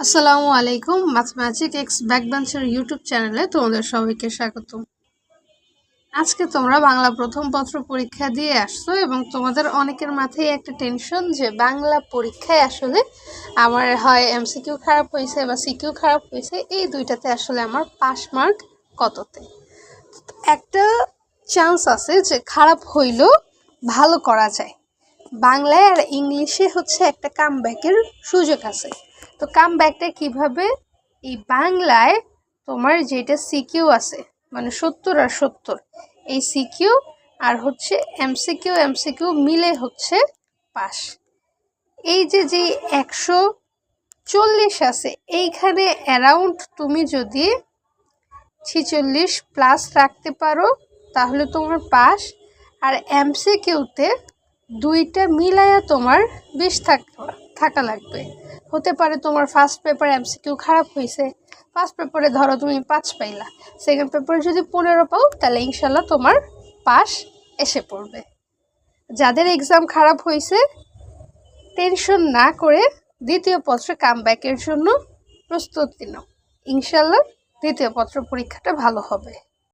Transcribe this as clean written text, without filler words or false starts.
আসসালামু আলাইকুম। Mathematic x ব্যাকবেঞ্চের YouTube চ্যানেলে তোমাদের সবাইকে স্বাগত। আজকে তোমরা বাংলা প্রথম পত্র পরীক্ষা দিয়ে আসছো এবং তোমাদের অনেকের মাথায় একটা টেনশন যে বাংলা পরীক্ষায় আসলে আমার হয় এমসিকিউ খারাপ হয়েছে বা সিকিউ খারাপ হয়েছে, এই দুইটাতে আসলে আমার পাস মার্ক কততে। একটা চান্স আছে যে খারাপ হইলেও ভালো করা যায়। বাংলায় আর ইংলিশে হচ্ছে একটা কামব্যাকের সুযোগ আছে। তো কামব্যাকটা কিভাবে? এই বাংলায় তোমার যেটা সিকিউ আছে, মানে 70 আর 70, এই সিকিউ আর হচ্ছে এমসিকিউ মিলে হচ্ছে পাস। এই যে 140 আছে, এইখানে অ্যারাউন্ড তুমি যদি 46 প্লাস রাখতে পারো তাহলে তোমার পাস। আর এমসিকিউতে দুইটা মিলায়া তোমার 20 থাকা লাগবে। হতে পারে তোমার ফার্স্ট পেপার এমসিকিউ খারাপ হয়েছে, ফার্স্ট পেপারে ধরো তুমি 5 পাইলা, সেকেন্ড পেপারে যদি 15 পাও তাহলে ইনশাল্লাহ তোমার পাস এসে পড়বে। যাদের এক্সাম খারাপ হয়েছে টেনশন না করে দ্বিতীয় পত্রে কামব্যাকের জন্য প্রস্তুতি নাও। ইনশাল্লাহ দ্বিতীয় পত্র পরীক্ষাটা ভালো হবে।